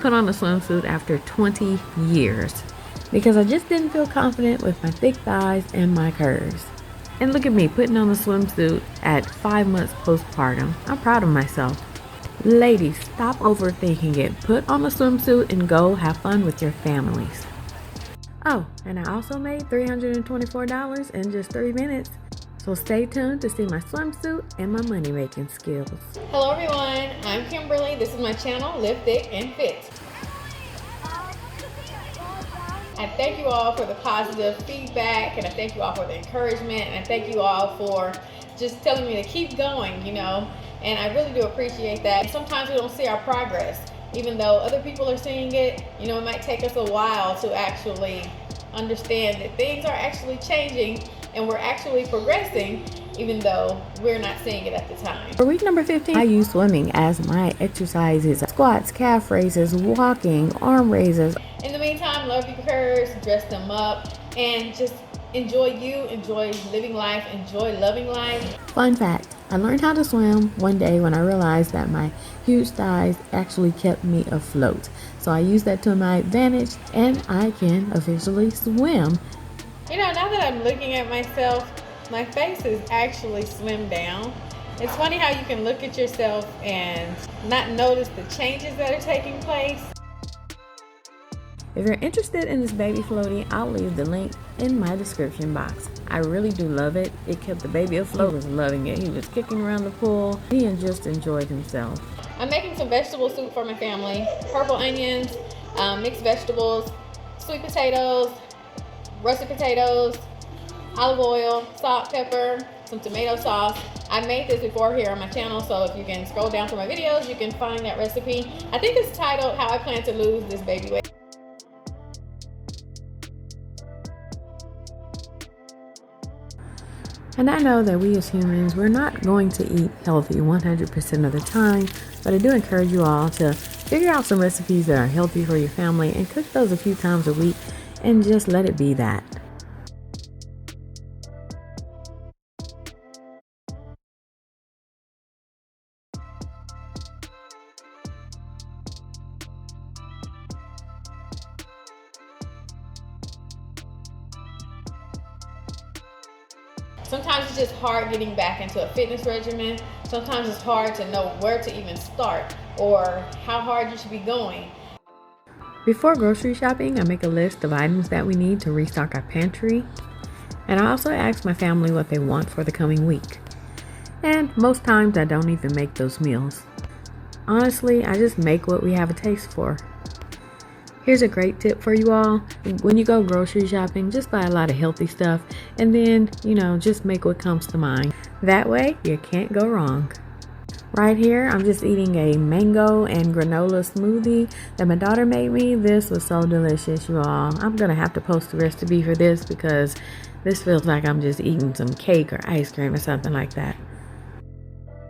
put on a swimsuit after 20 years because I just didn't feel confident with my thick thighs and my curves. And look at me putting on a swimsuit at 5 months postpartum. I'm proud of myself. Ladies, stop overthinking it. Put on a swimsuit and go have fun with your families. Oh, and I also made $324 in just 3 minutes. So stay tuned to see my swimsuit and my money making skills. Hello everyone, I'm Kimberly. This is my channel, Live Thick and Fit. I thank you all for the positive feedback, and I thank you all for the encouragement, and I thank you all for just telling me to keep going, and I really do appreciate that. Sometimes we don't see our progress, even though other people are seeing it. It might take us a while to actually understand that things are actually changing and we're actually progressing, even though we're not seeing it at the time. For week number 15, I use swimming as my exercises: squats, calf raises, walking, arm raises. In the meantime, love your curves, dress them up, and just enjoy enjoy living life, enjoy loving life. Fun fact, I learned how to swim one day when I realized that my huge thighs actually kept me afloat. So I used that to my advantage, and I can officially swim. Now that I'm looking at myself, my face is actually slimmed down. It's funny how you can look at yourself and not notice the changes that are taking place. If you're interested in this baby floaty, I'll leave the link in my description box. I really do love it. It kept the baby afloat. He was loving it. He was kicking around the pool. He just enjoyed himself. I'm making some vegetable soup for my family. Purple onions, mixed vegetables, sweet potatoes, russet potatoes, olive oil, salt, pepper, some tomato sauce. I made this before here on my channel, so if you can scroll down through my videos, you can find that recipe. I think it's titled How I Plan to Lose This Baby Weight. And I know that we as humans, we're not going to eat healthy 100% of the time, but I do encourage you all to figure out some recipes that are healthy for your family and cook those a few times a week and just let it be that. Sometimes it's just hard getting back into a fitness regimen. Sometimes it's hard to know where to even start or how hard you should be going. Before grocery shopping, I make a list of items that we need to restock our pantry. And I also ask my family what they want for the coming week. And most times I don't even make those meals. Honestly, I just make what we have a taste for. Here's a great tip for you all. When you go grocery shopping, just buy a lot of healthy stuff and then, just make what comes to mind. That way, you can't go wrong. Right here, I'm just eating a mango and granola smoothie that my daughter made me. This was so delicious, you all. I'm gonna have to post the recipe for this because this feels like I'm just eating some cake or ice cream or something like that.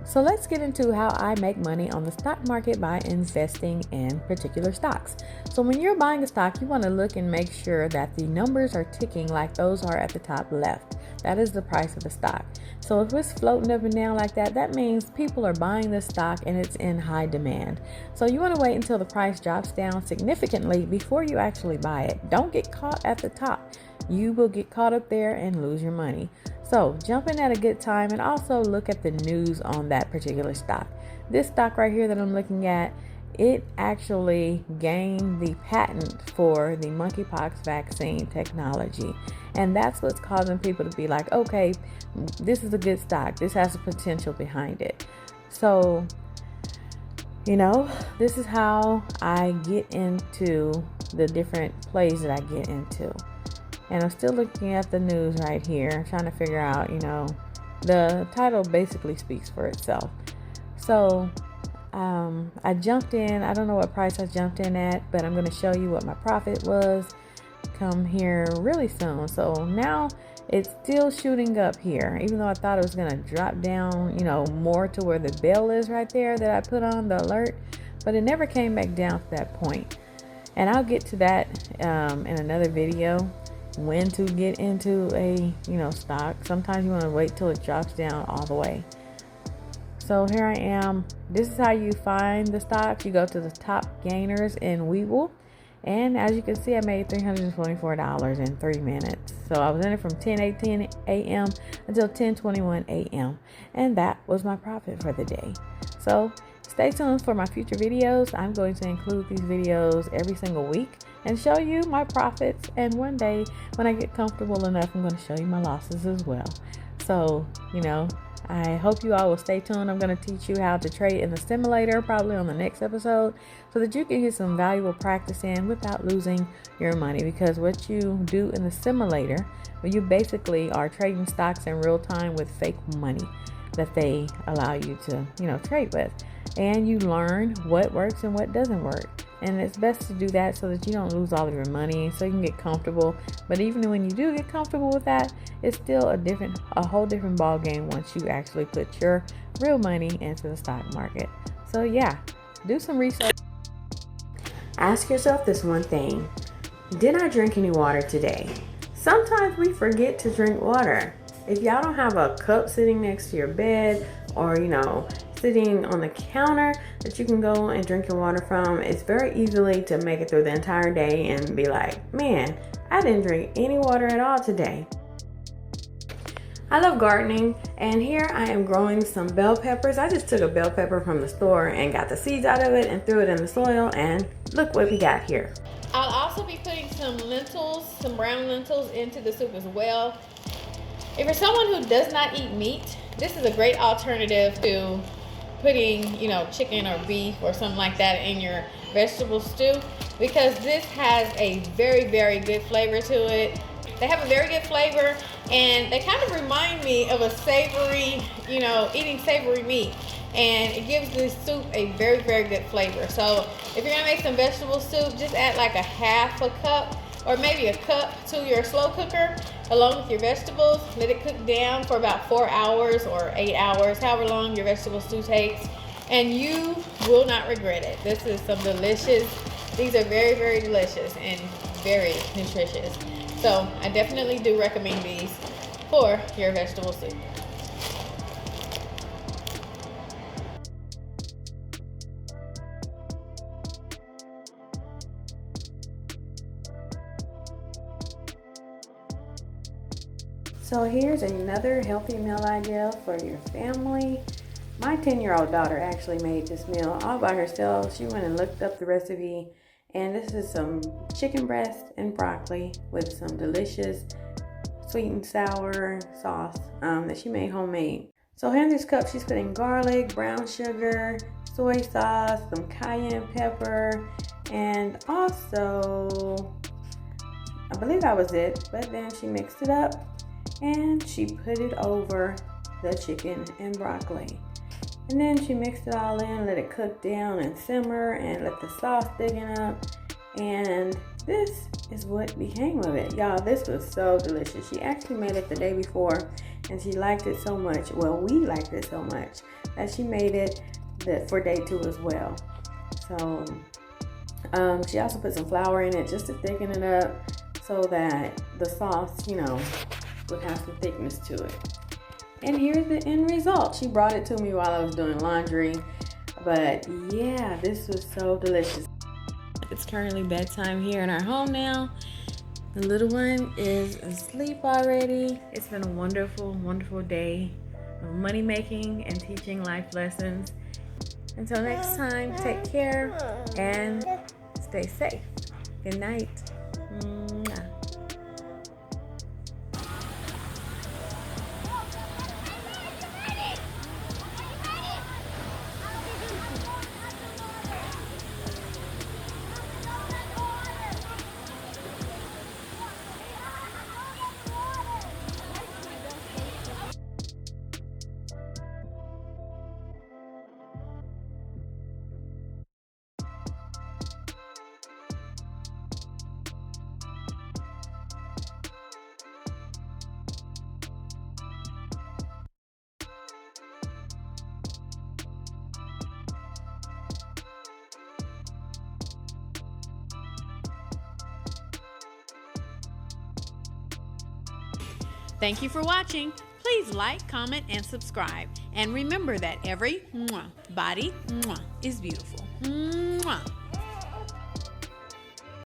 So let's get into how I make money on the stock market by investing in particular stocks. So when you're buying a stock, you want to look and make sure that the numbers are ticking like those are at the top left. That is the price of the stock. So if it's floating up and down like that, that means people are buying this stock and it's in high demand. So you want to wait until the price drops down significantly before you actually buy it. Don't get caught at the top. You will get caught up there and lose your money. So jump in at a good time and also look at the news on that particular stock. This stock right here that I'm looking at, it actually gained the patent for the monkeypox vaccine technology. And that's what's causing people to be like, okay, this is a good stock. This has a potential behind it. So, this is how I get into the different plays that I get into. And I'm still looking at the news right here, trying to figure out, the title basically speaks for itself. So I jumped in. I don't know what price I jumped in at, but I'm going to show you what my profit was come here really soon. So now it's still shooting up here, even though I thought it was going to drop down, more to where the bell is right there that I put on the alert, but it never came back down to that point. And I'll get to that in another video, when to get into a stock. Sometimes you want to wait till it drops down all the way. So here I am. This is how you find the stocks. You go to the top gainers in Webull. And as you can see, I made $324 in 3 minutes. So I was in it from 10:18 a.m. until 10:21 a.m. And that was my profit for the day. So stay tuned for my future videos. I'm going to include these videos every single week and show you my profits. And one day when I get comfortable enough, I'm going to show you my losses as well. So, I hope you all will stay tuned. I'm going to teach you how to trade in the simulator probably on the next episode so that you can get some valuable practice in without losing your money. Because what you do in the simulator, well, you basically are trading stocks in real time with fake money that they allow you to, trade with. And you learn what works and what doesn't work. And it's best to do that so that you don't lose all of your money, so you can get comfortable. But even when you do get comfortable with that, it's still a whole different ball game once you actually put your real money into the stock market. So yeah, do some research. Ask yourself this one thing: did I drink any water today? Sometimes we forget to drink water. If y'all don't have a cup sitting next to your bed, or sitting on the counter that you can go and drink your water from, it's very easily to make it through the entire day and be like, man, I didn't drink any water at all today. I love gardening, and here I am growing some bell peppers. I just took a bell pepper from the store and got the seeds out of it and threw it in the soil, and look what we got here. I'll also be putting some brown lentils into the soup as well. If you're someone who does not eat meat, this is a great alternative to putting, chicken or beef or something like that in your vegetable stew, because this has a very, very good flavor to it. They have a very good flavor, and they kind of remind me of a savory, eating savory meat. And it gives this soup a very, very good flavor. So if you're gonna make some vegetable soup, just add like a half a cup or maybe a cup to your slow cooker along with your vegetables. Let it cook down for about 4 hours or 8 hours, however long your vegetable stew takes, and you will not regret it. This is some these are very, very delicious and very nutritious. So I definitely do recommend these for your vegetable soup. So here's another healthy meal idea for your family. My 10-year-old daughter actually made this meal all by herself. She went and looked up the recipe, and this is some chicken breast and broccoli with some delicious sweet and sour sauce that she made homemade. So here in this cup, she's putting garlic, brown sugar, soy sauce, some cayenne pepper, and also, I believe that was it, but then she mixed it up and she put it over the chicken and broccoli. And then she mixed it all in, let it cook down and simmer, and let the sauce thicken up. And this is what became of it. Y'all, this was so delicious. She actually made it the day before, and she liked it so much. Well, we liked it so much that she made it for day 2 as well. So she also put some flour in it just to thicken it up so that the sauce, would have some thickness to it. And here's the end result. She brought it to me while I was doing laundry. But yeah, this was so delicious. It's currently bedtime here in our home now. The little one is asleep already. It's been a wonderful, wonderful day of money making and teaching life lessons. Until next time, take care and stay safe. Good night. Mwah. Thank you for watching. Please like, comment, and subscribe. And remember that every body is beautiful.